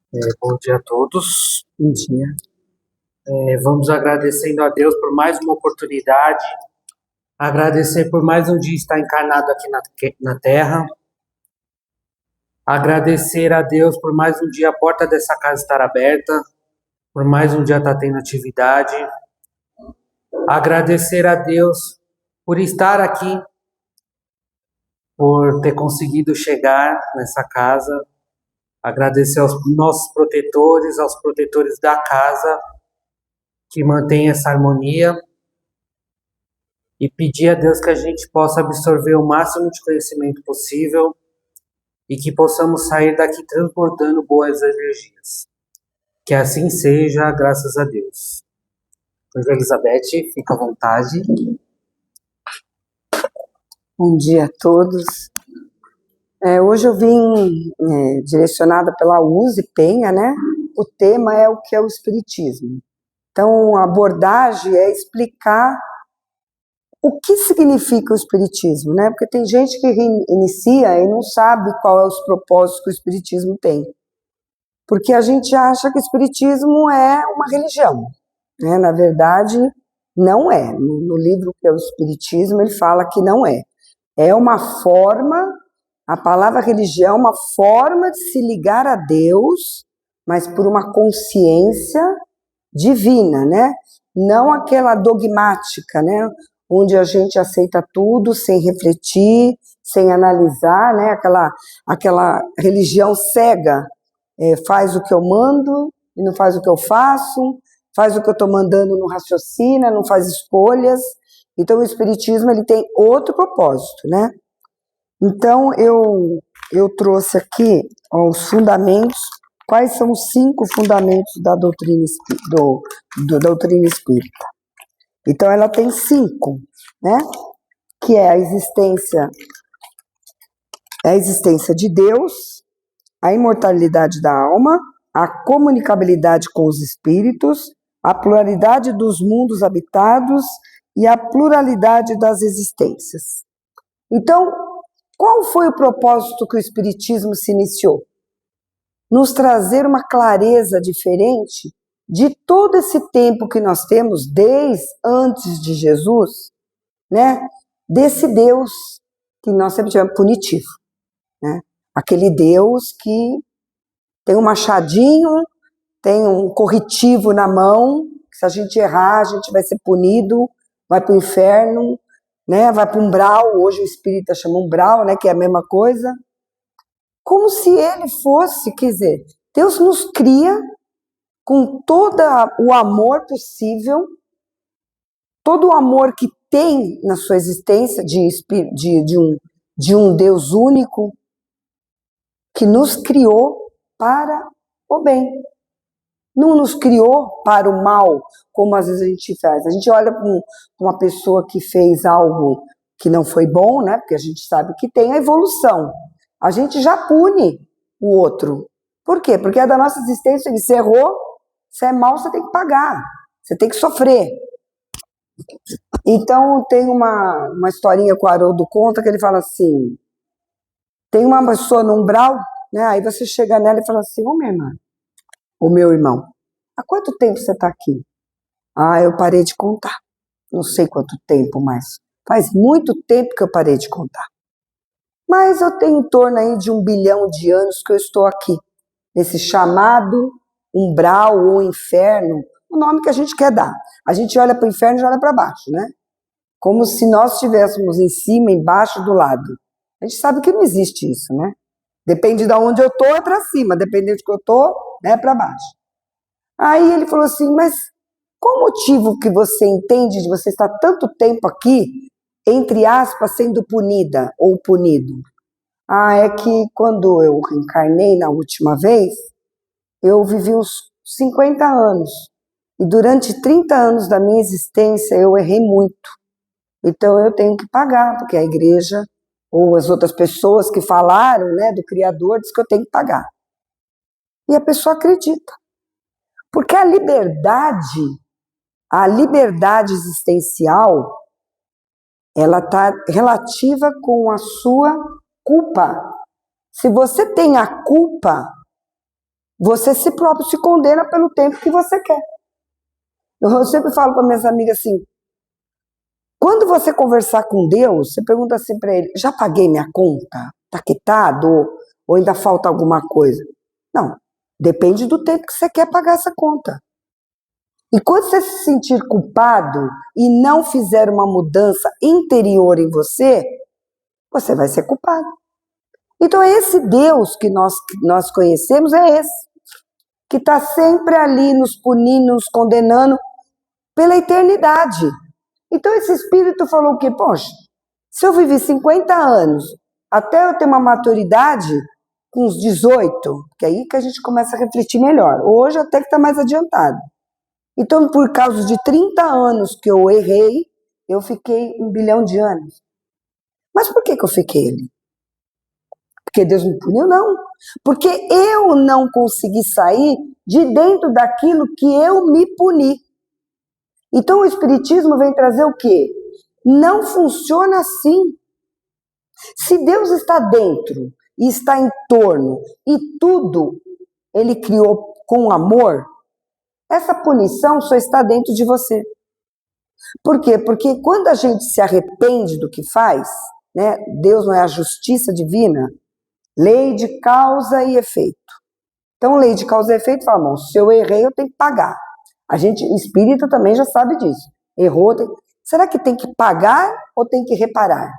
Bom dia a todos. Bom dia. Vamos agradecendo a Deus por mais uma oportunidade, agradecer por mais um dia estar encarnado aqui na Terra, agradecer a Deus por mais um dia a porta dessa casa estar aberta, por mais um dia estar tendo atividade, agradecer a Deus por estar aqui, por ter conseguido chegar nessa casa, agradecer aos nossos protetores, aos protetores da casa, que mantém essa harmonia, e pedir a Deus que a gente possa absorver o máximo de conhecimento possível e que possamos sair daqui transbordando boas energias. Que assim seja, graças a Deus. Anja Elizabeth, fica à vontade. Bom dia a todos. Hoje eu vim direcionada pela Uzi Penha, né? O tema é o que é o Espiritismo. Então, a abordagem é explicar o que significa o Espiritismo, né? Porque tem gente que inicia e não sabe qual é os propósitos que o Espiritismo tem. Porque a gente acha que o Espiritismo é uma religião, né? Na verdade, não é. No livro que é o Espiritismo, ele fala que não é. É uma forma, a palavra religião é uma forma de se ligar a Deus, mas por uma consciência divina, né? Não aquela dogmática, né? Onde a gente aceita tudo sem refletir, sem analisar, né? Aquela religião cega, faz o que eu mando e não faz o que eu faço, faz o que eu estou mandando, não raciocina, não faz escolhas. Então, o Espiritismo ele tem outro propósito, né? Então, eu trouxe aqui os fundamentos. Quais são os 5 fundamentos da doutrina espírita? Então, ela tem 5, né? Que é a existência de Deus, a imortalidade da alma, a comunicabilidade com os espíritos, a pluralidade dos mundos habitados e a pluralidade das existências. Então, qual foi o propósito que o Espiritismo se iniciou? Nos trazer uma clareza diferente de todo esse tempo que nós temos, desde antes de Jesus, né? Desse Deus que nós sempre chamamos punitivo, né? Aquele Deus que tem um machadinho, tem um corretivo na mão, que se a gente errar, a gente vai ser punido, vai para o inferno, né? Vai para um umbral, hoje o espírita chama umbral, né? Que é a mesma coisa. Como se ele fosse, quer dizer, Deus nos cria com todo o amor possível, todo o amor que tem na sua existência de um Deus único, que nos criou para o bem. Não nos criou para o mal, como às vezes a gente faz. A gente olha para uma pessoa que fez algo que não foi bom, né? Porque a gente sabe que tem a evolução. A gente já pune o outro. Por quê? Porque é da nossa existência, ele se errou, se é mal, você tem que pagar, você tem que sofrer. Então, tem uma historinha que o Haroldo conta, que ele fala assim, tem uma pessoa no umbral, né? Aí você chega nela e fala assim, ô minha irmã, ô meu irmão, há quanto tempo você está aqui? Ah, eu parei de contar. Não sei quanto tempo, mas faz muito tempo que eu parei de contar. Mas eu tenho em torno aí de 1 bilhão de anos que eu estou aqui, nesse chamado umbral ou inferno, o nome que a gente quer dar. A gente olha para o inferno e olha para baixo, né? Como se nós estivéssemos em cima, embaixo, do lado. A gente sabe que não existe isso, né? Depende de onde eu estou, é para cima. Dependendo de que eu estou, é para baixo. Aí ele falou assim, mas qual o motivo que você entende de você estar tanto tempo aqui, entre aspas, sendo punida ou punido? Ah, é que quando eu reencarnei na última vez, eu vivi uns 50 anos. E durante 30 anos da minha existência, eu errei muito. Então eu tenho que pagar, porque a igreja ou as outras pessoas que falaram, né, do Criador, diz que eu tenho que pagar. E a pessoa acredita. Porque a liberdade existencial, ela está relativa com a sua culpa. Se você tem a culpa, você si próprio se condena pelo tempo que você quer. Eu sempre falo para minhas amigas assim, quando você conversar com Deus, você pergunta assim para ele, já paguei minha conta? Está quitado? Ou ainda falta alguma coisa? Não, depende do tempo que você quer pagar essa conta. E quando você se sentir culpado e não fizer uma mudança interior em você, você vai ser culpado. Então esse Deus que nós conhecemos é esse, que está sempre ali nos punindo, nos condenando pela eternidade. Então esse Espírito falou que, poxa, se eu vivi 50 anos, até eu ter uma maturidade, com uns 18, que é aí que a gente começa a refletir melhor. Hoje até que está mais adiantado. Então, por causa de 30 anos que eu errei, eu fiquei 1 bilhão de anos. Mas por que eu fiquei ali? Porque Deus me puniu? Não. Porque eu não consegui sair de dentro daquilo que eu me puni. Então o Espiritismo vem trazer o quê? Não funciona assim. Se Deus está dentro e está em torno e tudo Ele criou com amor, essa punição só está dentro de você. Por quê? Porque quando a gente se arrepende do que faz, né, Deus não é a justiça divina, lei de causa e efeito. Então, lei de causa e efeito fala, bom, se eu errei, eu tenho que pagar. A gente, espírita também já sabe disso. Errou, será que tem que pagar ou tem que reparar?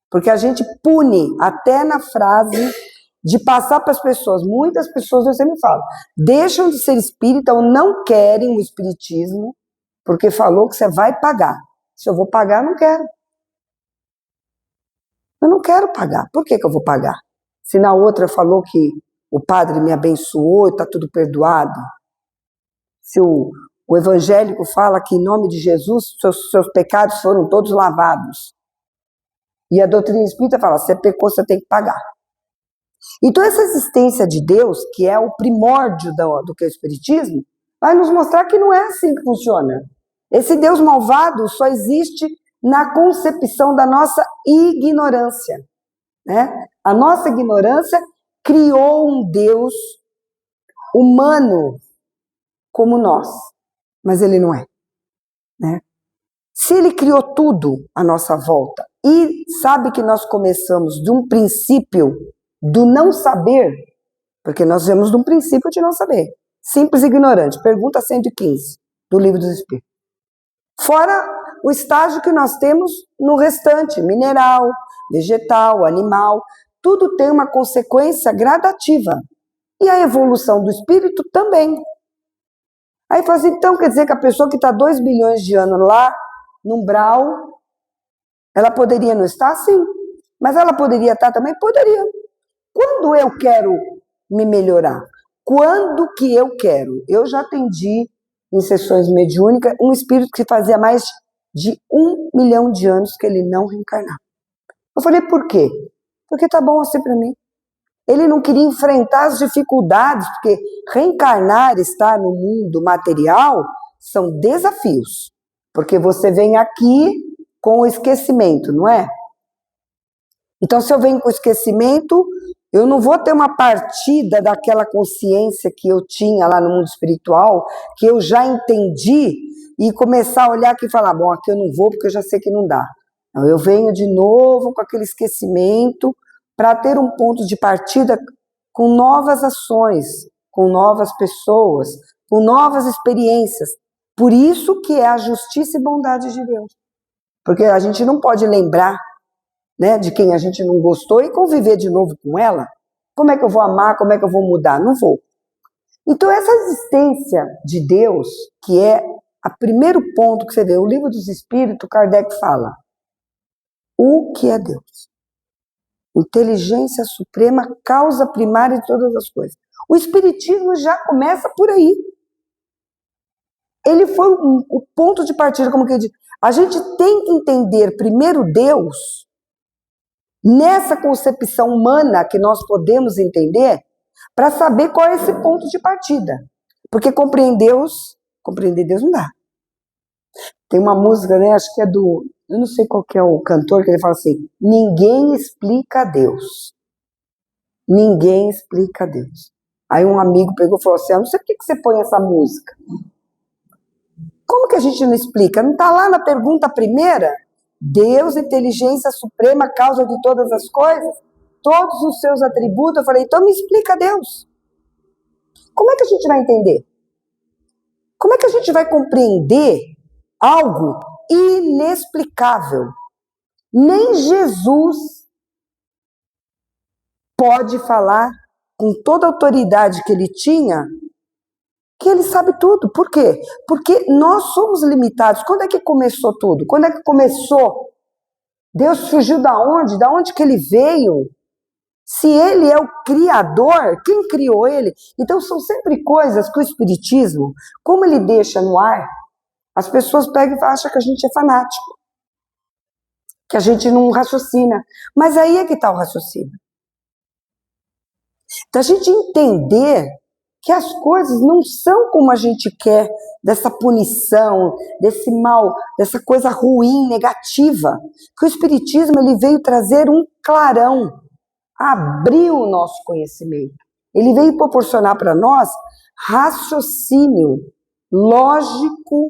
Porque a gente pune até na frase de passar para as pessoas. Muitas pessoas, eu sempre falo, deixam de ser espírita ou não querem o espiritismo, porque falou que você vai pagar. Se eu vou pagar, eu não quero. Eu não quero pagar. Por que eu vou pagar? Se na outra falou que o padre me abençoou e está tudo perdoado. Se o evangélico fala que em nome de Jesus seus pecados foram todos lavados. E a doutrina espírita fala, se você pecou, você tem que pagar. Então essa existência de Deus, que é o primórdio do que é o espiritismo, vai nos mostrar que não é assim que funciona. Esse Deus malvado só existe na concepção da nossa ignorância. Né? A nossa ignorância criou um Deus humano como nós, mas ele não é. Né? Se ele criou tudo à nossa volta e sabe que nós começamos de um princípio do não saber, porque nós vemos de um princípio de não saber, simples e ignorante, pergunta 115 do Livro dos Espíritos. Fora o estágio que nós temos no restante, mineral, vegetal, animal, tudo tem uma consequência gradativa. E a evolução do espírito também. Aí fala assim, então quer dizer que a pessoa que está 2 bilhões de anos lá, no umbral, ela poderia não estar? Sim. Mas ela poderia estar também? Poderia. Quando eu quero me melhorar? Quando que eu quero? Eu já atendi em sessões mediúnicas um espírito que fazia mais de 1 milhão de anos que ele não reencarnava. Eu falei, por quê? Porque tá bom assim para mim. Ele não queria enfrentar as dificuldades, porque reencarnar, estar no mundo material, são desafios. Porque você vem aqui com o esquecimento, não é? Então, se eu venho com o esquecimento, eu não vou ter uma partida daquela consciência que eu tinha lá no mundo espiritual, que eu já entendi, e começar a olhar aqui e falar, bom, aqui eu não vou porque eu já sei que não dá. Então, eu venho de novo com aquele esquecimento para ter um ponto de partida com novas ações, com novas pessoas, com novas experiências. Por isso que é a justiça e bondade de Deus. Porque a gente não pode lembrar, né, de quem a gente não gostou e conviver de novo com ela. Como é que eu vou amar? Como é que eu vou mudar? Não vou. Então essa existência de Deus, que é o primeiro ponto que você vê, o Livro dos Espíritos, Kardec fala, o que é Deus? Inteligência suprema, causa primária de todas as coisas. O Espiritismo já começa por aí. Ele foi o ponto de partida, como que eu digo. A gente tem que entender primeiro Deus, nessa concepção humana que nós podemos entender, para saber qual é esse ponto de partida. Porque compreender Deus não dá. Tem uma música, né, acho que é eu não sei qual que é o cantor, que ele fala assim, ninguém explica Deus. Ninguém explica Deus. Aí um amigo pegou e falou assim, não sei por que você põe essa música. Como que a gente não explica? Não está lá na pergunta primeira? Deus, inteligência suprema, causa de todas as coisas, todos os seus atributos. Eu falei, então me explica Deus. Como é que a gente vai entender? Como é que a gente vai compreender algo inexplicável? Nem Jesus pode falar com toda a autoridade que ele tinha, que ele sabe tudo. Por quê? Porque nós somos limitados. Quando é que começou tudo? Quando é que começou? Deus surgiu da onde? Da onde que ele veio? Se ele é o Criador, quem criou ele? Então são sempre coisas que o Espiritismo, como ele deixa no ar, as pessoas pegam e acham que a gente é fanático, que a gente não raciocina. Mas aí é que está o raciocínio. Da gente entender que as coisas não são como a gente quer, dessa punição, desse mal, dessa coisa ruim, negativa. Que o Espiritismo ele veio trazer um clarão, abrir o nosso conhecimento. Ele veio proporcionar para nós raciocínio lógico,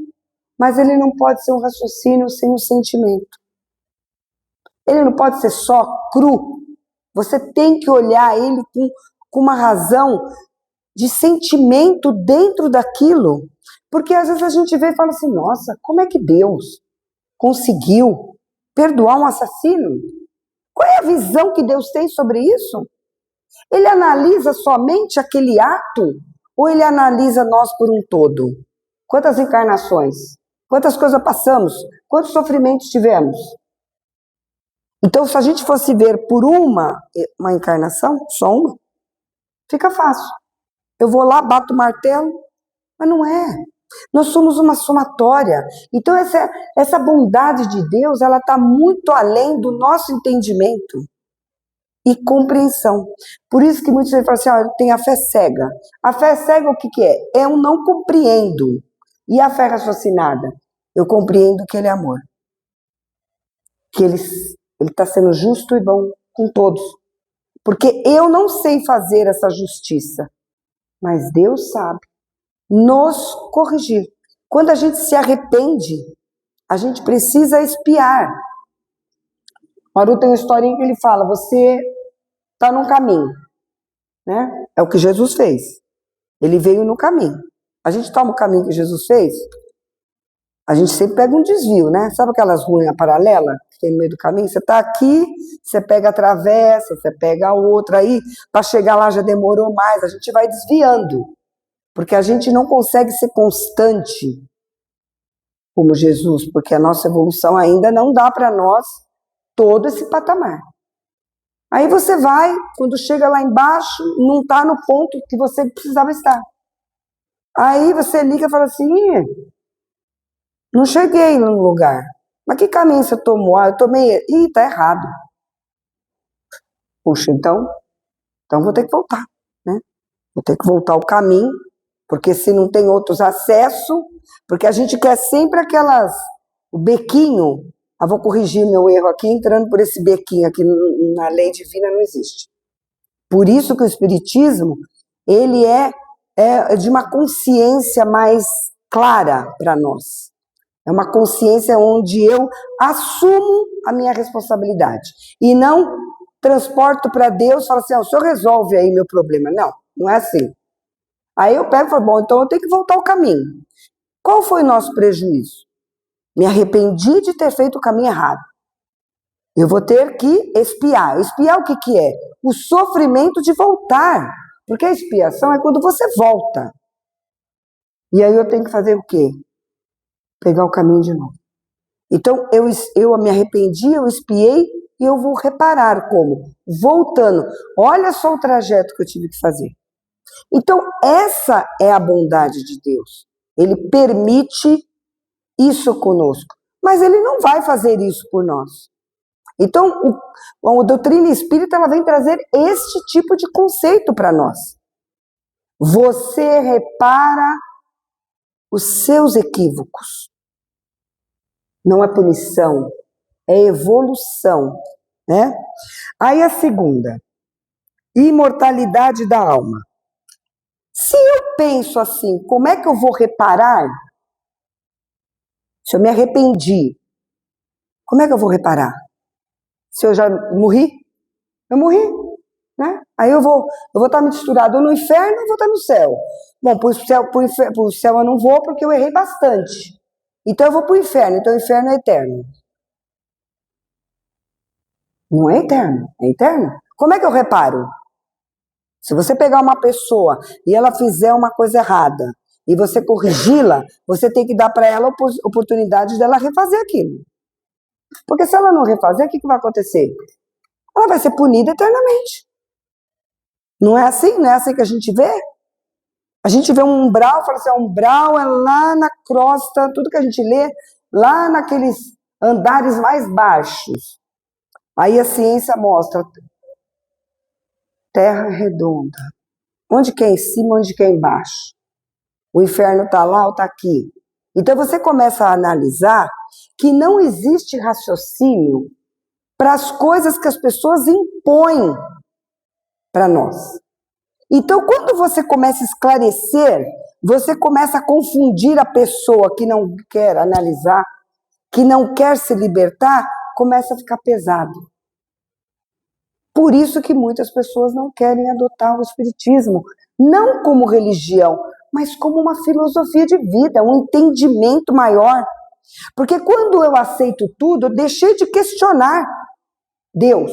mas ele não pode ser um raciocínio sem um sentimento. Ele não pode ser só cru. Você tem que olhar ele com uma razão de sentimento dentro daquilo. Porque às vezes a gente vê e fala assim, nossa, como é que Deus conseguiu perdoar um assassino? Qual é a visão que Deus tem sobre isso? Ele analisa somente aquele ato ou ele analisa nós por um todo? Quantas encarnações? Quantas coisas passamos? Quantos sofrimentos tivemos? Então, se a gente fosse ver por uma encarnação, só uma, fica fácil. Eu vou lá, bato o martelo, mas não é. Nós somos uma somatória. Então, essa bondade de Deus, ela está muito além do nosso entendimento e compreensão. Por isso que muitos vezes falam assim, tem a fé cega. A fé cega o que é? É um não compreendo. E a fé raciocinada? Eu compreendo que ele é amor. Que ele está sendo justo e bom com todos. Porque eu não sei fazer essa justiça, mas Deus sabe nos corrigir. Quando a gente se arrepende, a gente precisa expiar. Maru tem uma historinha que ele fala, você está num caminho, né? É o que Jesus fez. Ele veio no caminho. A gente toma o caminho que Jesus fez, a gente sempre pega um desvio, né? Sabe aquelas ruas paralelas que tem no meio do caminho? Você está aqui, você pega a travessa, você pega a outra aí, para chegar lá já demorou mais, a gente vai desviando, porque a gente não consegue ser constante como Jesus, porque a nossa evolução ainda não dá para nós todo esse patamar. Aí você vai, quando chega lá embaixo, não está no ponto que você precisava estar. Aí você liga e fala assim, não cheguei no lugar. Mas que caminho você tomou? Eu tomei... tá errado. Puxa, então vou ter que voltar, né? Vou ter que voltar o caminho, porque se não tem outros acessos, porque a gente quer sempre o bequinho, vou corrigir meu erro aqui, entrando por esse bequinho aqui, na lei divina não existe. Por isso que o Espiritismo, ele é de uma consciência mais clara para nós. É uma consciência onde eu assumo a minha responsabilidade. E não transporto para Deus e falo assim, o senhor resolve aí meu problema. Não, não é assim. Aí eu pego e falo, bom, então eu tenho que voltar ao caminho. Qual foi o nosso prejuízo? Me arrependi de ter feito o caminho errado. Eu vou ter que expiar. Expiar o que é? O sofrimento de voltar. Porque a expiação é quando você volta. E aí eu tenho que fazer o quê? Pegar o caminho de novo. Então, eu me arrependi, eu expiei e eu vou reparar como? Voltando. Olha só o trajeto que eu tive que fazer. Então, essa é a bondade de Deus. Ele permite isso conosco. Mas ele não vai fazer isso por nós. Então, a doutrina espírita ela vem trazer este tipo de conceito para nós. Você repara os seus equívocos. Não é punição, é evolução, né? Aí a segunda, imortalidade da alma. Se eu penso assim, como é que eu vou reparar? Se eu me arrependi, como é que eu vou reparar? Se eu já morri? Eu morri, né? Aí eu vou estar misturado no inferno ou vou estar no céu? Bom, para o céu eu não vou porque eu errei bastante. Então eu vou para o inferno, então o inferno é eterno. Não é eterno, é eterno. Como é que eu reparo? Se você pegar uma pessoa e ela fizer uma coisa errada e você corrigi-la, você tem que dar para ela a oportunidade dela refazer aquilo. Porque se ela não refazer, o que vai acontecer? Ela vai ser punida eternamente. Não é assim? Não é assim que a gente vê? A gente vê um umbral, fala assim, umbral é lá na crosta, tudo que a gente lê, lá naqueles andares mais baixos. Aí a ciência mostra terra redonda. Onde que é em cima, onde que é embaixo? O inferno está lá ou está aqui? Então você começa a analisar que não existe raciocínio para as coisas que as pessoas impõem para nós. Então, quando você começa a esclarecer, você começa a confundir a pessoa que não quer analisar, que não quer se libertar, começa a ficar pesado. Por isso que muitas pessoas não querem adotar o espiritismo, não como religião, mas como uma filosofia de vida, um entendimento maior. Porque quando eu aceito tudo, eu deixei de questionar Deus.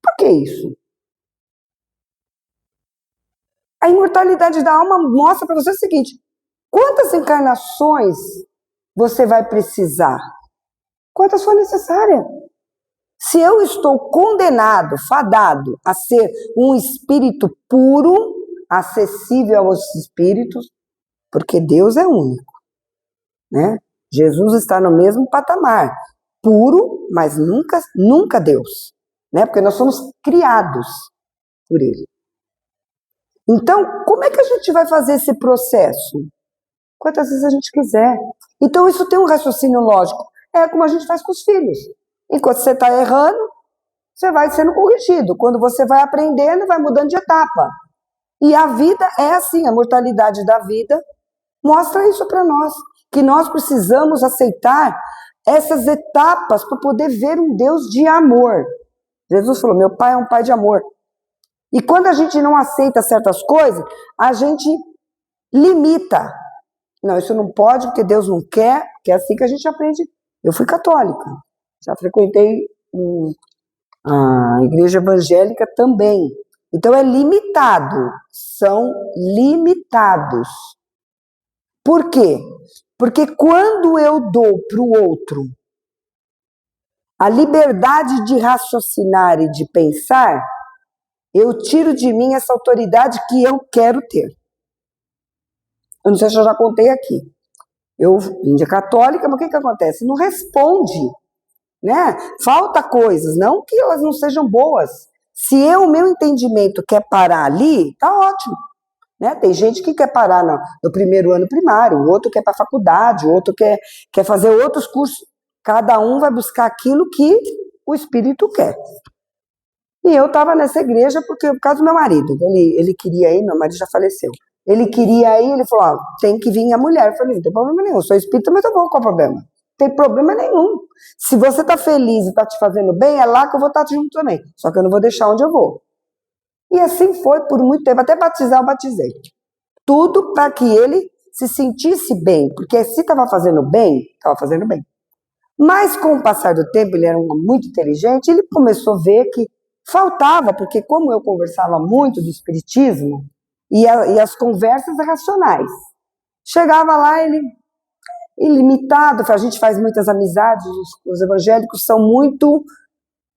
Por que isso? A imortalidade da alma mostra para você o seguinte: quantas encarnações você vai precisar? Quantas for necessária? Se eu estou condenado, fadado a ser um espírito puro, acessível aos espíritos, porque Deus é único, né? Jesus está no mesmo patamar, puro, mas nunca Deus, né? Porque nós somos criados por Ele. Então, como é que a gente vai fazer esse processo? Quantas vezes a gente quiser. Então, isso tem um raciocínio lógico. É como a gente faz com os filhos. Enquanto você está errando, você vai sendo corrigido. Quando você vai aprendendo, vai mudando de etapa. E a vida é assim, a mortalidade da vida mostra isso para nós, que nós precisamos aceitar essas etapas para poder ver um Deus de amor. Jesus falou, meu pai é um pai de amor. E quando a gente não aceita certas coisas, a gente limita. Não, isso não pode, porque Deus não quer, que é assim que a gente aprende. Eu fui católica, já frequentei a igreja evangélica também. Então é limitado, são limitados. Por quê? Porque quando eu dou para o outro a liberdade de raciocinar e de pensar, eu tiro de mim essa autoridade que eu quero ter. Eu não sei se eu já contei aqui. Eu vim de católica, mas o que acontece? Não responde, né? Falta coisas, não que elas não sejam boas. Se o meu entendimento quer parar ali, tá ótimo. Né? Tem gente que quer parar no primeiro ano primário, o outro quer para a faculdade, o outro quer fazer outros cursos. Cada um vai buscar aquilo que o espírito quer. E eu estava nessa igreja por causa do meu marido. Ele queria ir, meu marido já faleceu. Ele queria ir, ele falou, tem que vir a mulher. Eu falei, não tem problema nenhum, eu sou espírita, mas eu vou, qual o problema? Não tem problema nenhum. Se você está feliz e está te fazendo bem, é lá que eu vou estar junto também. Só que eu não vou deixar onde eu vou. E assim foi por muito tempo, até batizar eu batizei. Tudo para que ele se sentisse bem, porque se estava fazendo bem, estava fazendo bem. Mas com o passar do tempo, ele era muito inteligente, ele começou a ver que faltava, porque como eu conversava muito do espiritismo, e as conversas racionais, chegava lá, ele ilimitado, a gente faz muitas amizades, os evangélicos são muito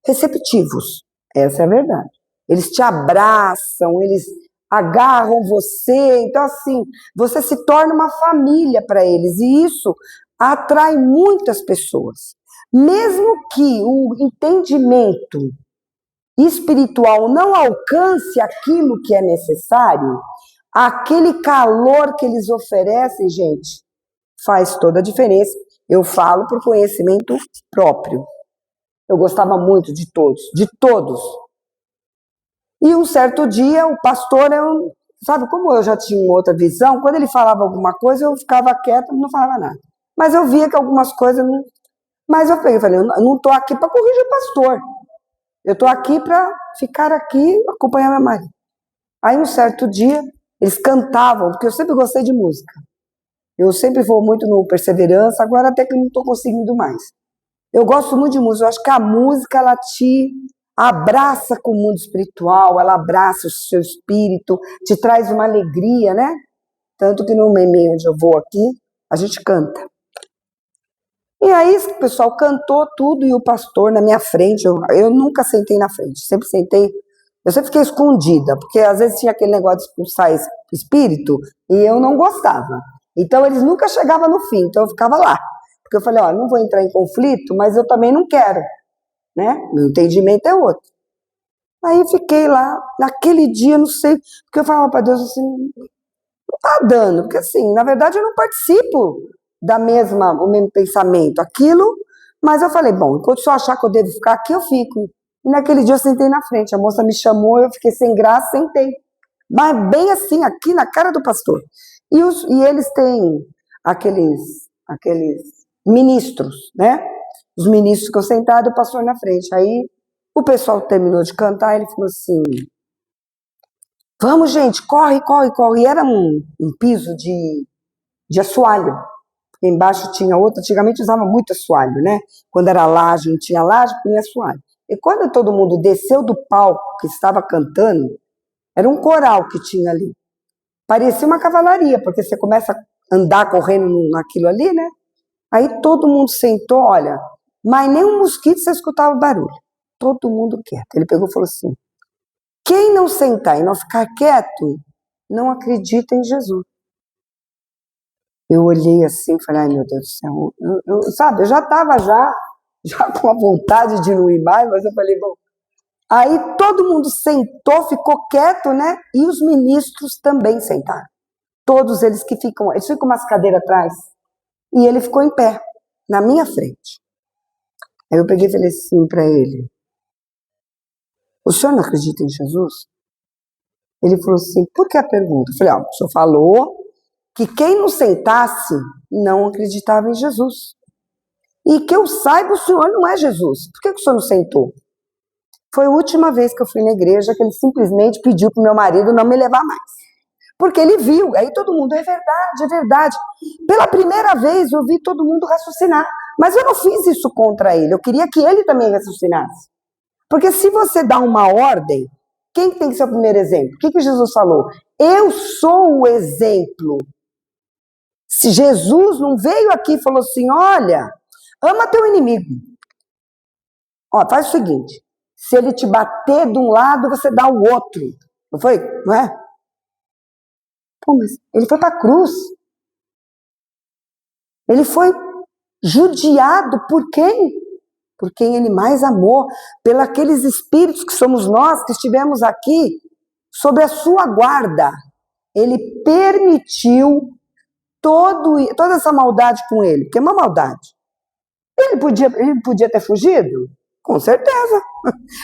receptivos, essa é a verdade. Eles te abraçam, eles agarram você, então assim, você se torna uma família para eles, e isso atrai muitas pessoas. Mesmo que o entendimento espiritual não alcance aquilo que é necessário, aquele calor que eles oferecem, gente, faz toda a diferença. Eu falo por conhecimento próprio. Eu gostava muito de todos, de todos. E um certo dia, o pastor sabe, como eu já tinha uma outra visão, quando ele falava alguma coisa, eu ficava quieta, não falava nada. Mas eu via que algumas coisas não... Mas eu peguei e falei, eu não estou aqui para corrigir o pastor. Eu estou aqui para ficar aqui, acompanhar minha mãe. Aí, um certo dia, eles cantavam, porque eu sempre gostei de música. Eu sempre vou muito no Perseverança, agora até que eu não estou conseguindo mais. Eu gosto muito de música, eu acho que a música, ela te abraça com o mundo espiritual, ela abraça o seu espírito, te traz uma alegria, né? Tanto que no meio onde eu vou aqui, a gente canta. E aí o pessoal cantou tudo e o pastor na minha frente, eu nunca sentei na frente, eu sempre fiquei escondida, porque às vezes tinha aquele negócio de expulsar espírito e eu não gostava. Então eles nunca chegavam no fim, então eu ficava lá. Porque eu falei, ó, não vou entrar em conflito, mas eu também não quero, né? Meu entendimento é outro. Aí fiquei lá, naquele dia, não sei, porque eu falava para Deus assim, não tá dando, porque assim, na verdade eu não participo o mesmo pensamento, aquilo, mas eu falei, bom, enquanto eu achar que eu devo ficar aqui, eu fico. E naquele dia eu sentei na frente, a moça me chamou, eu fiquei sem graça, sentei. Mas bem assim, aqui na cara do pastor. E eles têm aqueles ministros, né? Os ministros ficam sentados, o pastor na frente. Aí o pessoal terminou de cantar, ele falou assim, vamos gente, corre, corre, corre. E era um piso de assoalho. Embaixo tinha outro, antigamente usava muito assoalho, né? Quando era laje, não tinha laje, punha assoalho. E quando todo mundo desceu do palco que estava cantando, era um coral que tinha ali. Parecia uma cavalaria, porque você começa a andar correndo naquilo ali, né? Aí todo mundo sentou, olha, mas nem um mosquito você escutava o barulho. Todo mundo quieto. Ele pegou e falou assim, quem não sentar e não ficar quieto, não acredita em Jesus. Eu olhei assim e falei, ai meu Deus do céu, sabe, eu já estava já com a vontade de não ir mais, mas eu falei, bom. Aí todo mundo sentou, ficou quieto, né? E os ministros também sentaram. Todos eles ficam umas cadeiras atrás. E ele ficou em pé, na minha frente. Aí eu peguei e falei assim para ele, o senhor não acredita em Jesus? Ele falou assim, por que a pergunta? Eu falei, ó, o senhor falou que quem não sentasse não acreditava em Jesus. E que eu saiba, o senhor não é Jesus. Por que o senhor não sentou? Foi a última vez que eu fui na igreja que ele simplesmente pediu para o meu marido não me levar mais. Porque ele viu, aí todo mundo, é verdade, é verdade. Pela primeira vez eu vi todo mundo raciocinar. Mas eu não fiz isso contra ele, eu queria que ele também raciocinasse. Porque se você dá uma ordem, quem tem que ser o primeiro exemplo? O que Jesus falou? Eu sou o exemplo. Se Jesus não veio aqui e falou assim, olha, ama teu inimigo. Ó, faz o seguinte, se ele te bater de um lado, você dá o outro. Não foi? Não é? Pô, mas ele foi para a cruz. Ele foi judiado por quem? Por quem ele mais amou. Pelos aqueles espíritos que somos nós, que estivemos aqui, sob a sua guarda. Ele permitiu toda essa maldade com ele, porque é uma maldade. Ele podia ter fugido? Com certeza.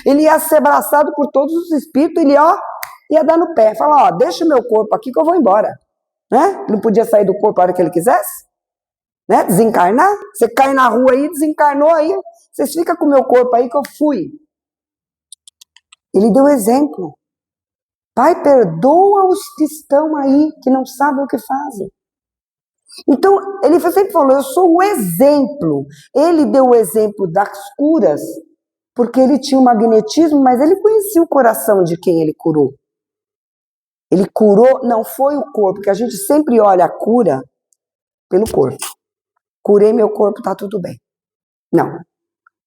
Ele ia ser abraçado por todos os espíritos, ele ia dar no pé, falar, ó, deixa o meu corpo aqui que eu vou embora. Né? Não podia sair do corpo a hora que ele quisesse? Né? Desencarnar? Você cai na rua aí, desencarnou aí, vocês ficam com o meu corpo aí que eu fui. Ele deu exemplo. Pai, perdoa os que estão aí, que não sabem o que fazem. Então, ele sempre falou, eu sou o exemplo. Ele deu o exemplo das curas, porque ele tinha um magnetismo, mas ele conhecia o coração de quem ele curou. Ele curou, não foi o corpo, porque a gente sempre olha a cura pelo corpo. Curei meu corpo, tá tudo bem. Não.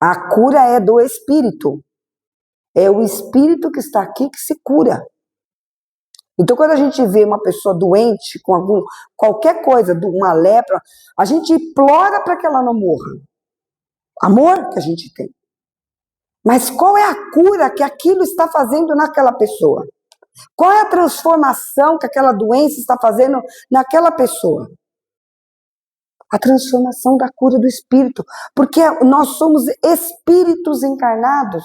A cura é do espírito. É o espírito que está aqui que se cura. Então, quando a gente vê uma pessoa doente com qualquer coisa, uma lepra, a gente implora para que ela não morra. Amor que a gente tem. Mas qual é a cura que aquilo está fazendo naquela pessoa? Qual é a transformação que aquela doença está fazendo naquela pessoa? A transformação da cura do espírito. Porque nós somos espíritos encarnados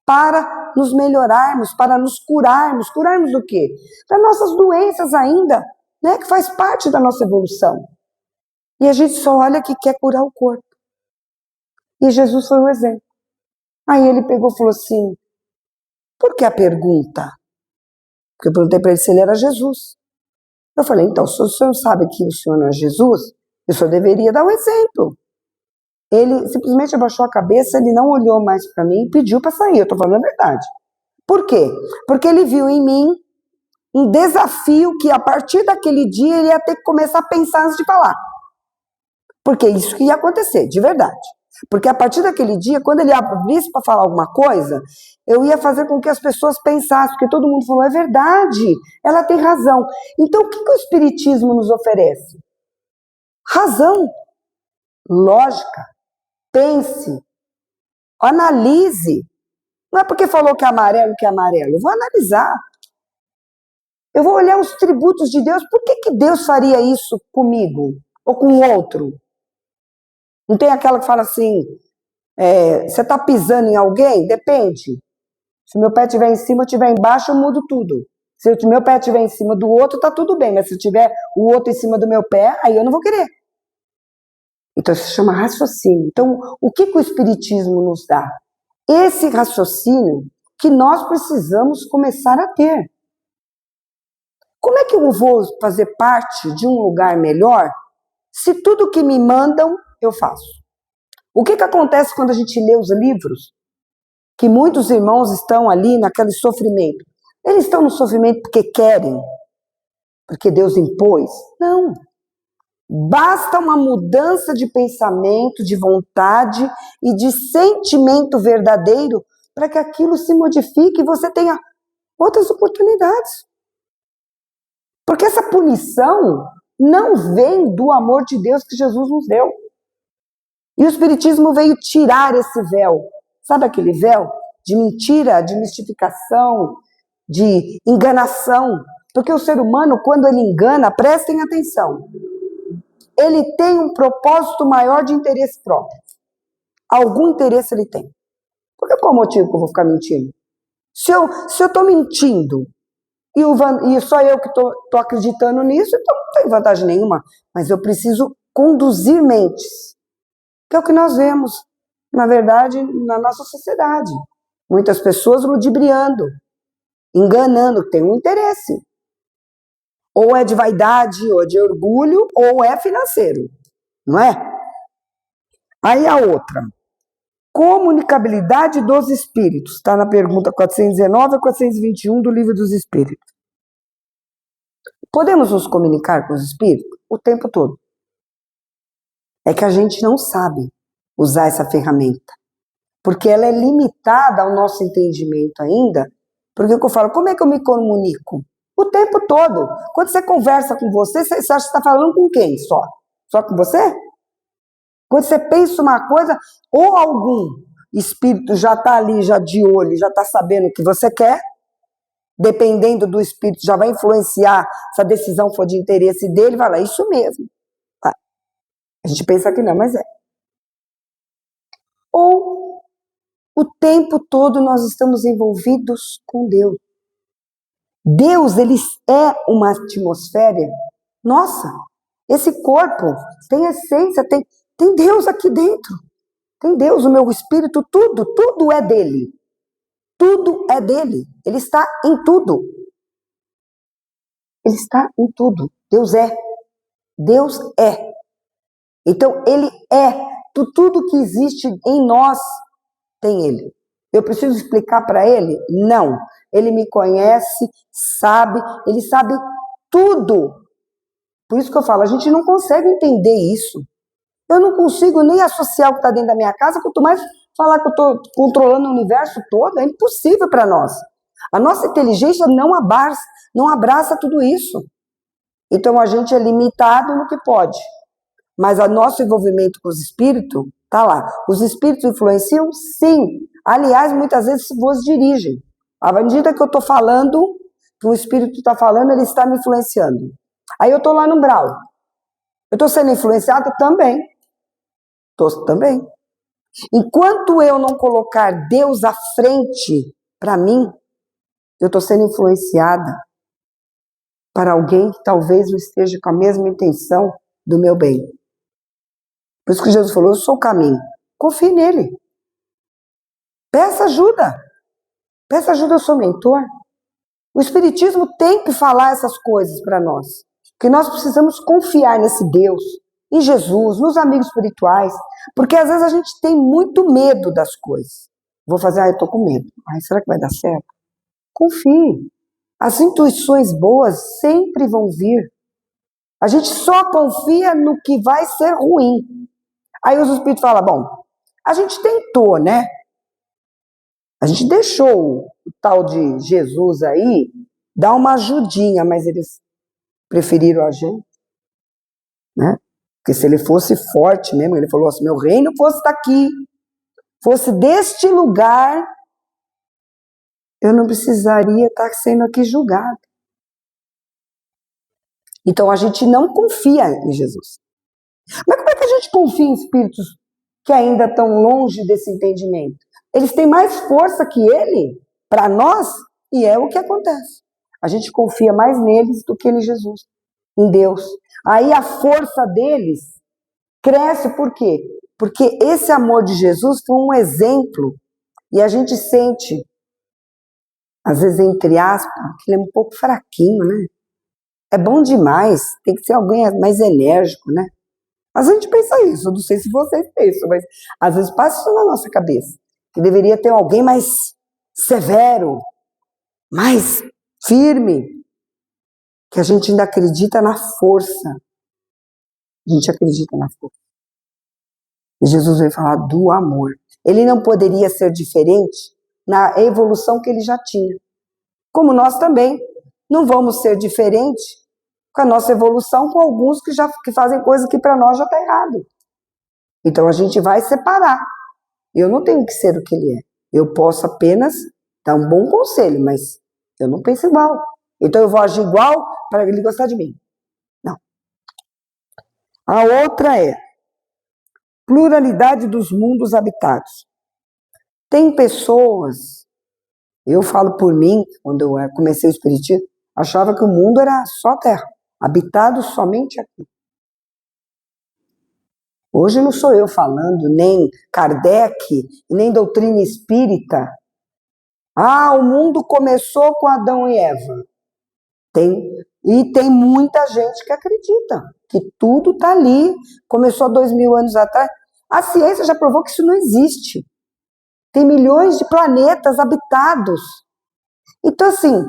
para nos melhorarmos, para nos curarmos. Curarmos do quê? Das nossas doenças ainda, né? Que faz parte da nossa evolução. E a gente só olha que quer curar o corpo. E Jesus foi um exemplo. Aí ele pegou e falou assim, por que a pergunta? Porque eu perguntei para ele se ele era Jesus. Eu falei, então, se o senhor sabe que o senhor não é Jesus, o senhor deveria dar um exemplo. Ele simplesmente abaixou a cabeça, ele não olhou mais para mim e pediu para sair, eu estou falando a verdade. Por quê? Porque ele viu em mim um desafio que a partir daquele dia ele ia ter que começar a pensar antes de falar. Porque isso que ia acontecer, de verdade. Porque a partir daquele dia, quando ele abrisse para falar alguma coisa, eu ia fazer com que as pessoas pensassem, porque todo mundo falou, é verdade, ela tem razão. Então, o que o Espiritismo nos oferece? Razão, lógica, pense, analise. Não é porque falou que é amarelo, eu vou analisar. Eu vou olhar os tributos de Deus, por que Deus faria isso comigo ou com o outro? Não tem aquela que fala assim, você está pisando em alguém? Depende. Se o meu pé estiver em cima ou estiver embaixo, eu mudo tudo. Se o meu pé estiver em cima do outro, está tudo bem. Mas se tiver o outro em cima do meu pé, aí eu não vou querer. Então, isso se chama raciocínio. Então, o que o Espiritismo nos dá? Esse raciocínio que nós precisamos começar a ter. Como é que eu vou fazer parte de um lugar melhor se tudo que me mandam eu faço? O que acontece quando a gente lê os livros? Que muitos irmãos estão ali naquele sofrimento. Eles estão no sofrimento porque querem? Porque Deus impôs? Não. Basta uma mudança de pensamento, de vontade e de sentimento verdadeiro para que aquilo se modifique e você tenha outras oportunidades. Porque essa punição não vem do amor de Deus que Jesus nos deu. E o Espiritismo veio tirar esse véu. Sabe aquele véu de mentira, de mistificação, de enganação? Porque o ser humano, quando ele engana, prestem atenção, ele tem um propósito maior de interesse próprio. Algum interesse ele tem. Porque qual o motivo que eu vou ficar mentindo? Se eu estou mentindo e só eu que estou acreditando nisso, então não tem vantagem nenhuma. Mas eu preciso conduzir mentes. Que é o que nós vemos, na verdade, na nossa sociedade. Muitas pessoas ludibriando, enganando, tem um interesse. Ou é de vaidade, ou é de orgulho, ou é financeiro, não é? Aí a outra, comunicabilidade dos espíritos, está na pergunta 419 a 421 do Livro dos Espíritos. Podemos nos comunicar com os espíritos o tempo todo. É que a gente não sabe usar essa ferramenta, porque ela é limitada ao nosso entendimento ainda, porque eu falo, como é que eu me comunico? O tempo todo. Quando você conversa com você acha que você está falando com quem só? Só com você? Quando você pensa uma coisa, ou algum espírito já está ali, já de olho, já está sabendo o que você quer, dependendo do espírito, já vai influenciar, se a decisão for de interesse dele, vai lá, isso mesmo. A gente pensa que não, mas é. Ou o tempo todo nós estamos envolvidos com Deus. Deus, ele é uma atmosfera. Nossa, esse corpo tem essência, tem Deus aqui dentro. Tem Deus, o meu espírito, tudo é dele. Tudo é dele. Ele está em tudo. Ele está em tudo. Deus é. Deus é. Então, ele é. Tudo que existe em nós tem ele. Eu preciso explicar para ele? Não. Ele me conhece, sabe, ele sabe tudo. Por isso que eu falo, a gente não consegue entender isso. Eu não consigo nem associar o que está dentro da minha casa, quanto mais falar que eu estou controlando o universo todo, é impossível para nós. A nossa inteligência não abraça tudo isso. Então a gente é limitado no que pode. Mas o nosso envolvimento com os espíritos está lá. Os espíritos influenciam? Sim. Aliás, muitas vezes vos dirigem. À medida que eu estou falando, que o espírito está falando, ele está me influenciando. Aí eu estou lá no umbral. Eu estou sendo influenciada também. Estou também. Enquanto eu não colocar Deus à frente para mim, eu estou sendo influenciada para alguém que talvez não esteja com a mesma intenção do meu bem. Por isso que Jesus falou, eu sou o caminho. Confie nele. Peça ajuda. Peça ajuda ao seu mentor. O Espiritismo tem que falar essas coisas para nós. Porque nós precisamos confiar nesse Deus, em Jesus, nos amigos espirituais. Porque às vezes a gente tem muito medo das coisas. Vou fazer, eu estou com medo. Será que vai dar certo? Confie. As intuições boas sempre vão vir. A gente só confia no que vai ser ruim. Aí os espíritos falam, bom, a gente tentou, né? A gente deixou o tal de Jesus aí dar uma ajudinha, mas eles preferiram a gente, né? Porque se ele fosse forte mesmo, ele falou assim, meu reino fosse daqui, fosse deste lugar, eu não precisaria estar sendo aqui julgado. Então a gente não confia em Jesus. Mas como é que a gente confia em espíritos que ainda estão longe desse entendimento? Eles têm mais força que ele para nós e é o que acontece. A gente confia mais neles do que em Jesus, em Deus. Aí a força deles cresce por quê? Porque esse amor de Jesus foi um exemplo e a gente sente, às vezes entre aspas, que ele é um pouco fraquinho, né? É bom demais, tem que ser alguém mais enérgico, né? Às vezes a gente pensa isso, eu não sei se vocês pensam, mas às vezes passa isso na nossa cabeça, que deveria ter alguém mais severo, mais firme, que a gente ainda acredita na força. A gente acredita na força. E Jesus veio falar do amor. Ele não poderia ser diferente na evolução que ele já tinha. Como nós também não vamos ser diferentes com a nossa evolução com alguns que fazem coisas que para nós já está errado. Então a gente vai separar. Eu não tenho que ser o que ele é. Eu posso apenas dar um bom conselho, mas eu não penso igual. Então eu vou agir igual para ele gostar de mim. Não. A outra é pluralidade dos mundos habitados. Tem pessoas, eu falo por mim, quando eu comecei o espiritismo, achava que o mundo era só terra, habitado somente aqui. Hoje não sou eu falando, nem Kardec, nem doutrina espírita. O mundo começou com Adão e Eva. E tem muita gente que acredita que tudo está ali. Começou 2000 anos atrás. A ciência já provou que isso não existe. Tem milhões de planetas habitados. Então, assim,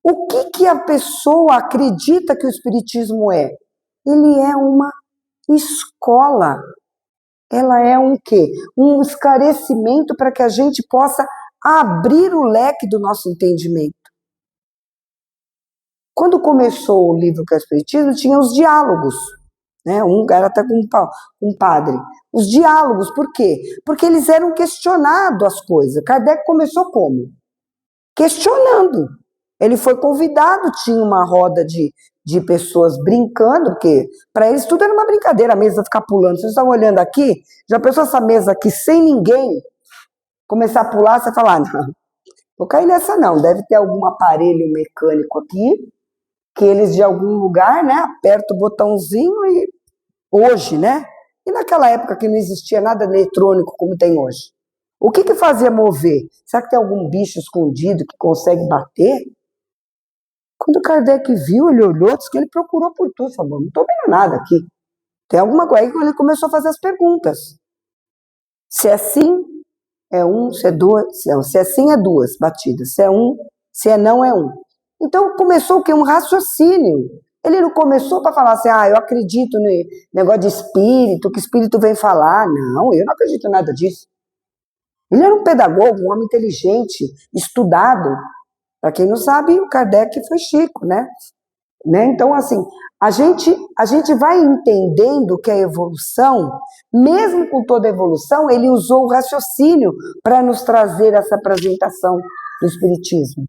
o que a pessoa acredita que o espiritismo é? Ele é uma escola. Ela é um quê? Um esclarecimento para que a gente possa abrir o leque do nosso entendimento. Quando começou o livro que é o Espiritismo, tinha os diálogos, né? Um era até com um padre. Os diálogos, por quê? Porque eles eram questionados as coisas. Kardec começou como? Questionando. Ele foi convidado, tinha uma roda de pessoas brincando, porque para eles tudo era uma brincadeira, a mesa ficar pulando. Vocês estão olhando aqui, já pensou essa mesa aqui sem ninguém começar a pular, você fala, não, vou cair nessa não, deve ter algum aparelho mecânico aqui, que eles de algum lugar, né, apertam o botãozinho e hoje, né? E naquela época que não existia nada eletrônico como tem hoje. O que fazia mover? Será que tem algum bicho escondido que consegue bater? Quando Kardec viu, ele olhou, disse que ele procurou por tudo, falou, não estou vendo nada aqui. Tem alguma coisa, aí ele começou a fazer as perguntas. Se é sim, é um, se é duas, se é sim, é duas batidas, se é um, se é não, é um. Então começou o quê? Um raciocínio. Ele não começou para falar assim, eu acredito no negócio de espírito, que espírito vem falar. Não, eu não acredito em nada disso. Ele era um pedagogo, um homem inteligente, estudado. Para quem não sabe, o Kardec foi Chico, né? Então, assim, a gente vai entendendo que a evolução, mesmo com toda a evolução, ele usou o raciocínio para nos trazer essa apresentação do Espiritismo.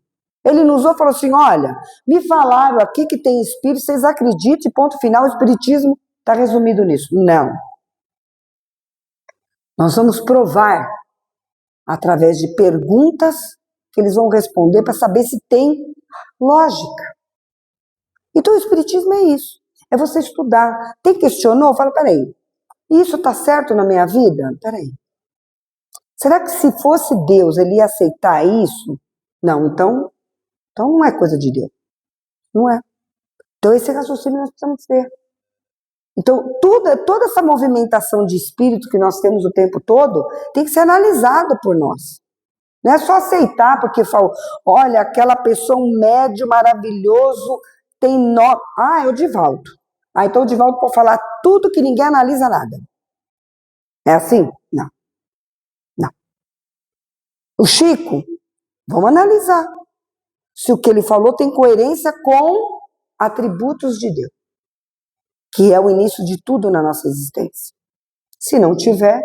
Ele nos usou e falou assim, olha, me falaram aqui que tem espírito, vocês acreditam, e ponto final, o Espiritismo está resumido nisso. Não. Nós vamos provar através de perguntas que eles vão responder para saber se tem lógica. Então o Espiritismo é isso. É você estudar. Tem questionou? Fala, peraí, isso está certo na minha vida? Peraí. Será que se fosse Deus, ele ia aceitar isso? Não, então não é coisa de Deus. Não é. Então esse raciocínio nós precisamos ter. Então toda essa movimentação de espírito que nós temos o tempo todo tem que ser analisada por nós. Não é só aceitar porque fala, olha, aquela pessoa, um médium maravilhoso, tem nó. Ah, é o Divaldo. Ah, então o Divaldo pode falar tudo que ninguém analisa nada. É assim? Não. Não. O Chico, vamos analisar se o que ele falou tem coerência com atributos de Deus, que é o início de tudo na nossa existência. Se não tiver,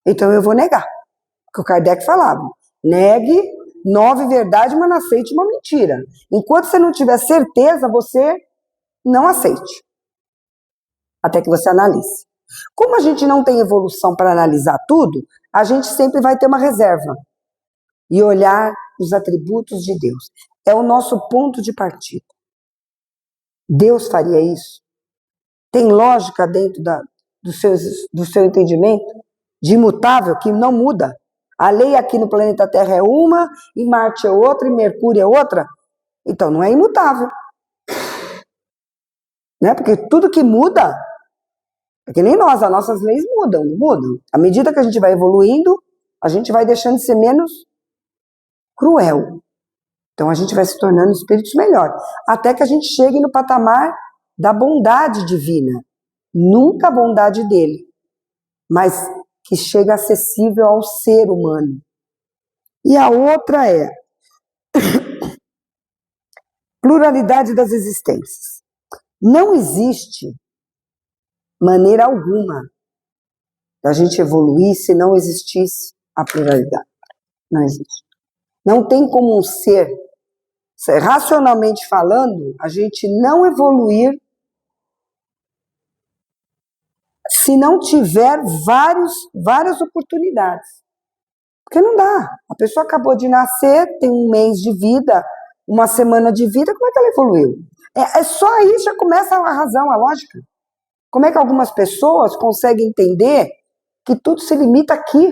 então eu vou negar. Porque o Kardec falava, negue 9 verdades, mas não aceite uma mentira. Enquanto você não tiver certeza, você não aceite. Até que você analise. Como a gente não tem evolução para analisar tudo, a gente sempre vai ter uma reserva. E olhar os atributos de Deus. É o nosso ponto de partida. Deus faria isso? Tem lógica dentro do seu entendimento? De imutável, que não muda. A lei aqui no planeta Terra é uma, em Marte é outra, em Mercúrio é outra. Então não é imutável. Né? Porque tudo que muda, é que nem nós, as nossas leis mudam, não mudam. À medida que a gente vai evoluindo, a gente vai deixando de ser menos cruel. Então a gente vai se tornando espíritos melhores. Até que a gente chegue no patamar da bondade divina. Nunca a bondade dele, mas que chega acessível ao ser humano. E a outra é pluralidade das existências. Não existe maneira alguma da gente evoluir se não existisse a pluralidade. Não existe. Não tem como um ser, racionalmente falando, a gente não evoluir se não tiver várias oportunidades. Porque não dá. A pessoa acabou de nascer, tem um mês de vida, uma semana de vida, como é que ela evoluiu? Só aí já começa a razão, a lógica. Como é que algumas pessoas conseguem entender que tudo se limita aqui,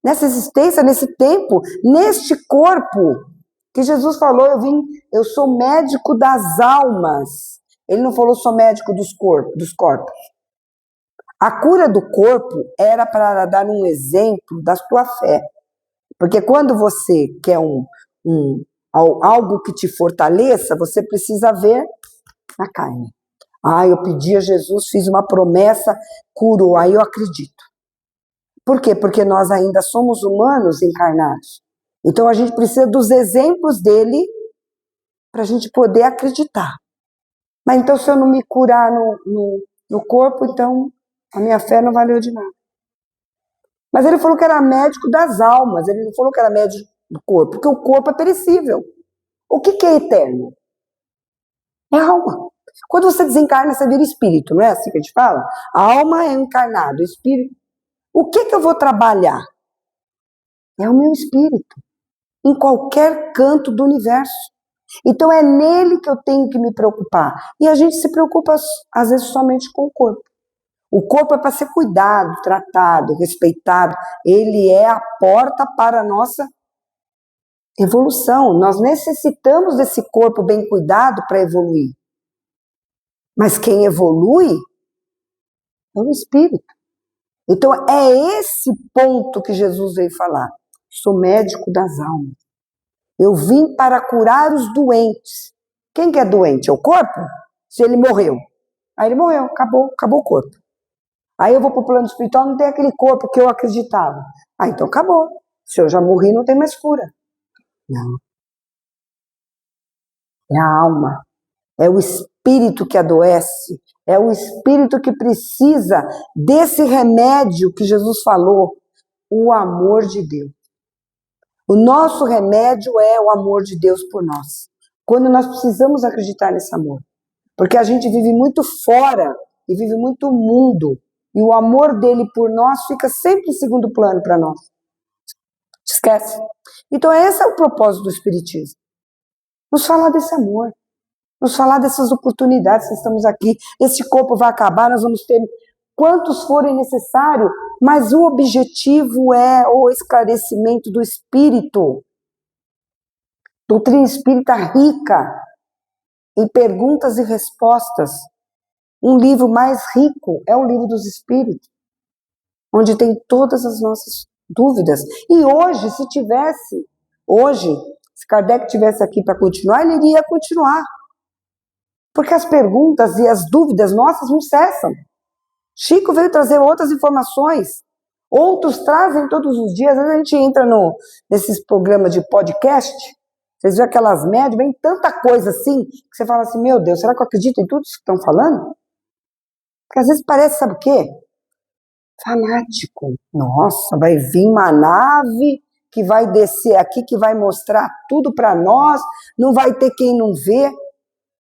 nessa existência, nesse tempo, neste corpo, que Jesus falou, eu sou médico das almas. Ele não falou sou médico dos corpos. A cura do corpo era para dar um exemplo da sua fé. Porque quando você quer algo que te fortaleça, você precisa ver na carne. Ah, eu pedi a Jesus, fiz uma promessa, curou, aí eu acredito. Por quê? Porque nós ainda somos humanos encarnados. Então a gente precisa dos exemplos dele para a gente poder acreditar. Mas então se eu não me curar no corpo, então a minha fé não valeu de nada. Mas ele falou que era médico das almas, ele não falou que era médico do corpo, porque o corpo é perecível. O que é eterno? É a alma. Quando você desencarna, você vira espírito, não é assim que a gente fala? A alma é encarnado, o espírito. O que eu vou trabalhar? É o meu espírito, em qualquer canto do universo. Então é nele que eu tenho que me preocupar. E a gente se preocupa, às vezes, somente com o corpo. O corpo é para ser cuidado, tratado, respeitado. Ele é a porta para a nossa evolução. Nós necessitamos desse corpo bem cuidado para evoluir. Mas quem evolui é o espírito. Então é esse ponto que Jesus veio falar. Sou médico das almas. Eu vim para curar os doentes. Quem que é doente? É o corpo? Se ele morreu. Aí ele morreu, acabou o corpo. Aí eu vou para o plano espiritual, não tem aquele corpo que eu acreditava. Ah, então acabou. Se eu já morri, não tem mais cura. Não. É a alma. É o espírito que adoece. É o espírito que precisa desse remédio que Jesus falou. O amor de Deus. O nosso remédio é o amor de Deus por nós. Quando nós precisamos acreditar nesse amor. Porque a gente vive muito fora e vive muito mundo. e o amor dele por nós fica sempre em segundo plano para nós. Esquece. Então esse é o propósito do Espiritismo. Nos falar desse amor, nos falar dessas oportunidades que estamos aqui. Esse corpo vai acabar, nós vamos ter quantos forem necessários, mas o objetivo é o esclarecimento do espírito. Doutrina espírita rica em perguntas e respostas. Um livro mais rico é o Livro dos Espíritos, onde tem todas as nossas dúvidas. E hoje, se Kardec tivesse aqui para continuar, ele iria continuar. Porque as perguntas e as dúvidas nossas não cessam. Chico veio trazer outras informações. Outros trazem todos os dias. Às vezes a gente entra nesses programas de podcast, vocês veem aquelas médias, vem tanta coisa assim, que você fala assim, meu Deus, será que eu acredito em tudo isso que estão falando? Porque às vezes parece, sabe o quê? Fanático. Nossa, vai vir uma nave que vai descer aqui, que vai mostrar tudo para nós, não vai ter quem não vê.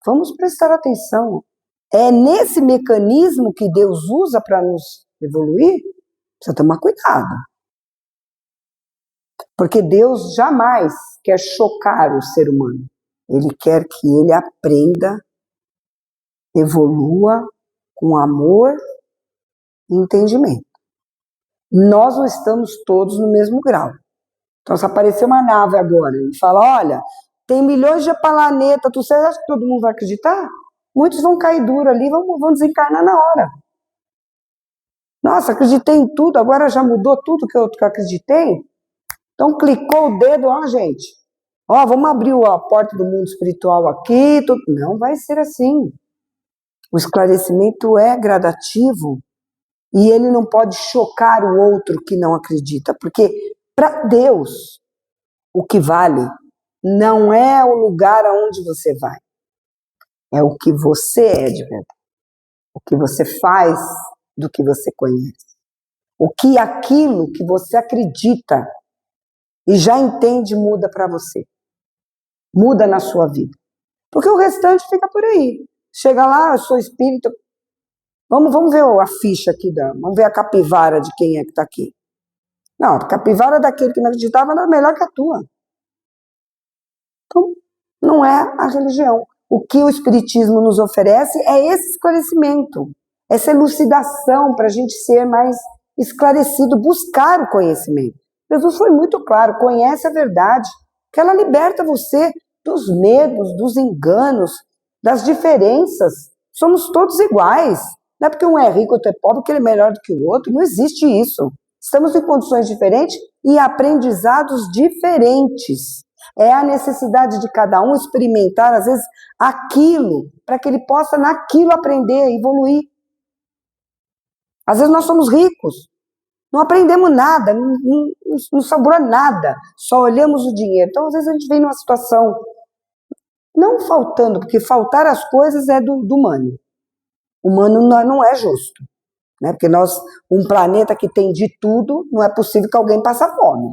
Vamos prestar atenção. É nesse mecanismo que Deus usa para nos evoluir? Precisa tomar cuidado. Porque Deus jamais quer chocar o ser humano. Ele quer que ele aprenda, evolua com amor e entendimento. Nós não estamos todos no mesmo grau. Então, se aparecer uma nave agora e fala, olha, tem milhões de planetas, você acha que todo mundo vai acreditar? Muitos vão cair duro ali, vão desencarnar na hora. Nossa, acreditei em tudo, agora já mudou tudo que eu acreditei? Então, clicou o dedo, ó, gente, ó, vamos abrir a porta do mundo espiritual aqui. Tudo. Não vai ser assim. O esclarecimento é gradativo e ele não pode chocar o outro que não acredita, porque para Deus, o que vale não é o lugar aonde você vai, é o que você é de verdade, o que você faz do que você conhece, o que aquilo que você acredita e já entende muda para você, muda na sua vida, porque o restante fica por aí. Chega lá, eu sou espírita, vamos ver a ficha aqui, vamos ver a capivara de quem é que está aqui. Não, a capivara daquele que não acreditava era melhor que a tua. Então, não é a religião. O que o Espiritismo nos oferece é esse esclarecimento, essa elucidação para a gente ser mais esclarecido, buscar o conhecimento. Jesus foi muito claro, conhece a verdade, que ela liberta você dos medos, dos enganos, das diferenças. Somos todos iguais. Não é porque um é rico ou outro é pobre que ele é melhor do que o outro, não existe isso. Estamos em condições diferentes e aprendizados diferentes. É a necessidade de cada um experimentar, às vezes, aquilo, para que ele possa naquilo aprender, evoluir. Às vezes nós somos ricos, não aprendemos nada, não sobrou nada, só olhamos o dinheiro. Então, às vezes a gente vem numa situação, não faltando, porque faltar as coisas é do humano. O humano não é justo. Né? Porque um planeta que tem de tudo, não é possível que alguém passe fome.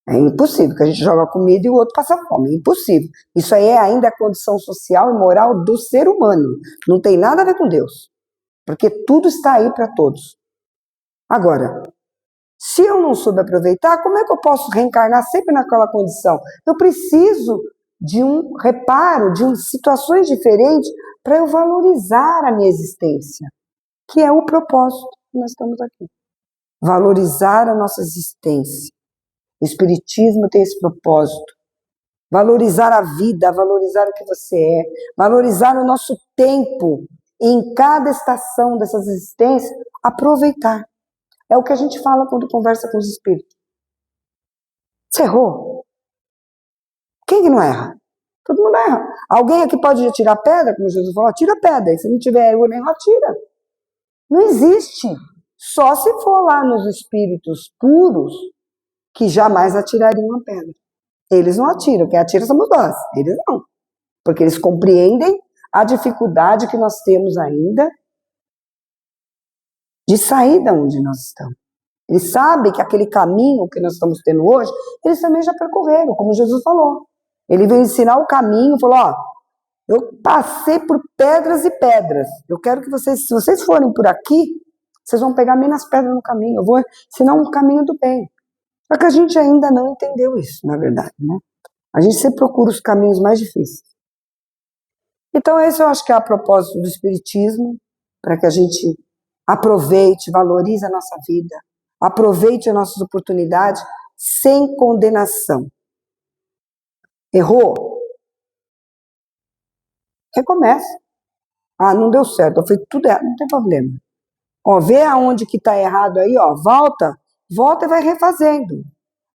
É impossível que a gente joga comida e o outro passa fome, é impossível. Isso aí é ainda a condição social e moral do ser humano, não tem nada a ver com Deus, porque tudo está aí para todos. Agora, se eu não soube aproveitar, como é que eu posso reencarnar sempre naquela condição? Eu preciso de um reparo, de situações diferentes para eu valorizar a minha existência, que é o propósito que nós estamos aqui. Valorizar a nossa existência. O Espiritismo tem esse propósito. Valorizar a vida, valorizar o que você é, valorizar o nosso tempo em cada estação dessas existências, aproveitar. É o que a gente fala quando conversa com os espíritos. Você errou? Quem que não erra? Todo mundo erra. Alguém aqui pode tirar pedra, como Jesus falou, tira pedra. E se não tiver erro nenhum, atira. Não existe. Só se for lá nos espíritos puros, que jamais atirariam a pedra. Eles não atiram, quem atira somos nós, eles não. Porque eles compreendem a dificuldade que nós temos ainda de sair da onde nós estamos. Eles sabem que aquele caminho que nós estamos tendo hoje, eles também já percorreram, como Jesus falou. Ele veio ensinar o caminho, falou, ó, eu passei por pedras e pedras, eu quero que vocês, se vocês forem por aqui, Vocês vão pegar menos pedras no caminho, eu vou ensinar um caminho do bem. Só que a gente ainda não entendeu isso, na verdade, né? A gente sempre procura os caminhos mais difíceis. Então esse eu acho que é a propósito do Espiritismo, para que a gente aproveite, valorize a nossa vida, aproveite as nossas oportunidades sem condenação. Errou? Recomeça. Ah, não deu certo, eu fiz tudo errado, não tem problema. Ó, vê aonde que está errado aí, ó, volta e vai refazendo.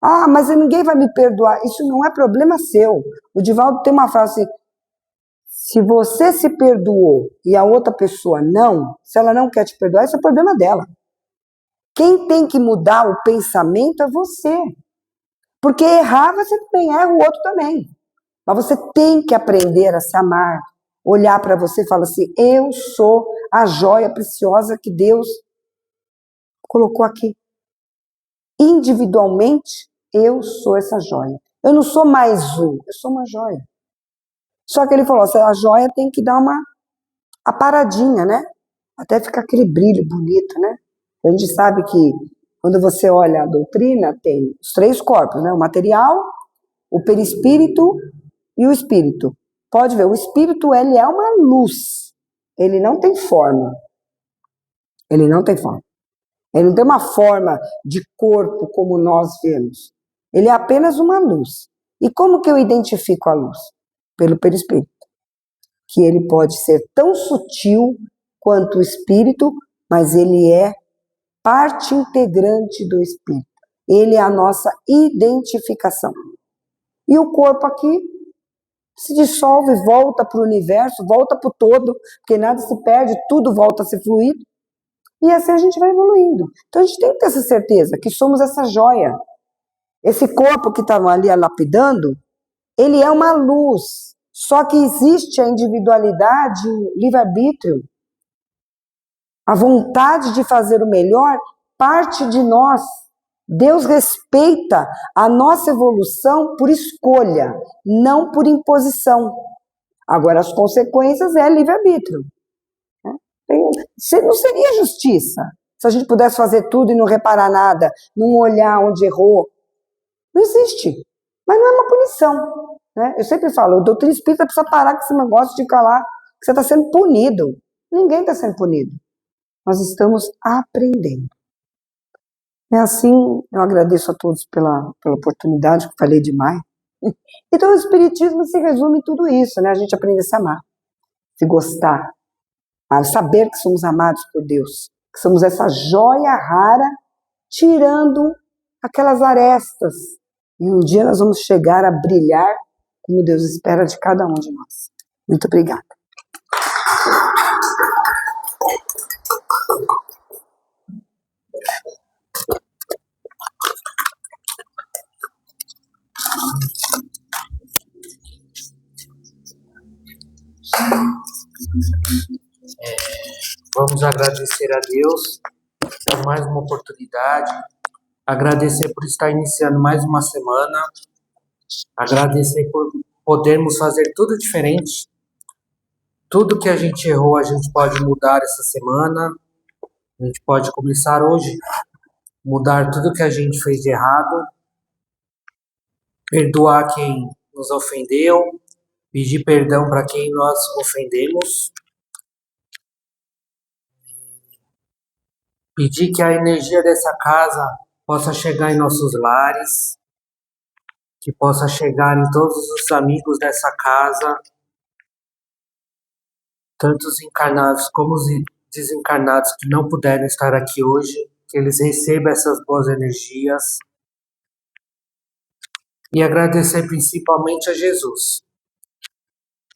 Ah, mas ninguém vai me perdoar. Isso não é problema seu. O Divaldo tem uma frase assim, se você se perdoou e a outra pessoa não, se ela não quer te perdoar, esse é o problema dela. Quem tem que mudar o pensamento é você. Porque errar, você também erra, o outro também. Mas você tem que aprender a se amar, olhar para você e falar assim, eu sou a joia preciosa que Deus colocou aqui. Individualmente, eu sou essa joia. Eu não sou mais eu sou uma joia. Só que ele falou, a joia tem que dar a paradinha, né? Até ficar aquele brilho bonito, né? A gente sabe que quando você olha a doutrina, tem os 3 corpos, né? O material, o perispírito e o espírito. Pode ver, o espírito, ele é uma luz. Ele não tem forma. Ele não tem forma. Ele não tem uma forma de corpo como nós vemos. Ele é apenas uma luz. E como que eu identifico a luz? Pelo perispírito. Que ele pode ser tão sutil quanto o espírito, mas ele é parte integrante do espírito. Ele é a nossa identificação. E o corpo aqui se dissolve, volta para o universo, volta para o todo, porque nada se perde, tudo volta a ser fluido. E assim a gente vai evoluindo. Então a gente tem que ter essa certeza que somos essa joia. Esse corpo que está ali lapidando, ele é uma luz. Só que existe a individualidade, o livre-arbítrio. A vontade de fazer o melhor parte de nós. Deus respeita a nossa evolução por escolha, não por imposição. Agora, as consequências é livre-arbítrio. Não seria justiça se a gente pudesse fazer tudo e não reparar nada, não olhar onde errou. Não existe. Mas não é uma punição. Né? Eu sempre falo, o doutrina espírita precisa parar com esse negócio de falar que você está sendo punido. Ninguém está sendo punido. Nós estamos aprendendo. É assim, eu agradeço a todos pela oportunidade, que falei demais. Então, o Espiritismo se resume em tudo isso, né? A gente aprende a se amar, se gostar, a saber que somos amados por Deus, que somos essa joia rara, tirando aquelas arestas. E um dia nós vamos chegar a brilhar como Deus espera de cada um de nós. Muito obrigada. Vamos agradecer a Deus por mais uma oportunidade, agradecer por estar iniciando mais uma semana, agradecer por podermos fazer tudo diferente. Tudo que a gente errou, a gente pode mudar essa semana, a gente pode começar hoje, mudar tudo que a gente fez de errado, perdoar quem nos ofendeu, pedir perdão para quem nós ofendemos, pedir que a energia dessa casa possa chegar em nossos lares, que possa chegar em todos os amigos dessa casa, tanto os encarnados como os desencarnados que não puderam estar aqui hoje, que eles recebam essas boas energias. E agradecer principalmente a Jesus,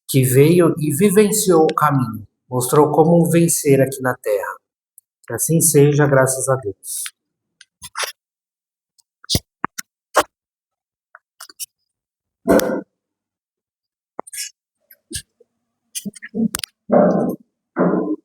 que veio e vivenciou o caminho, mostrou como vencer aqui na Terra. Que assim seja, graças a Deus.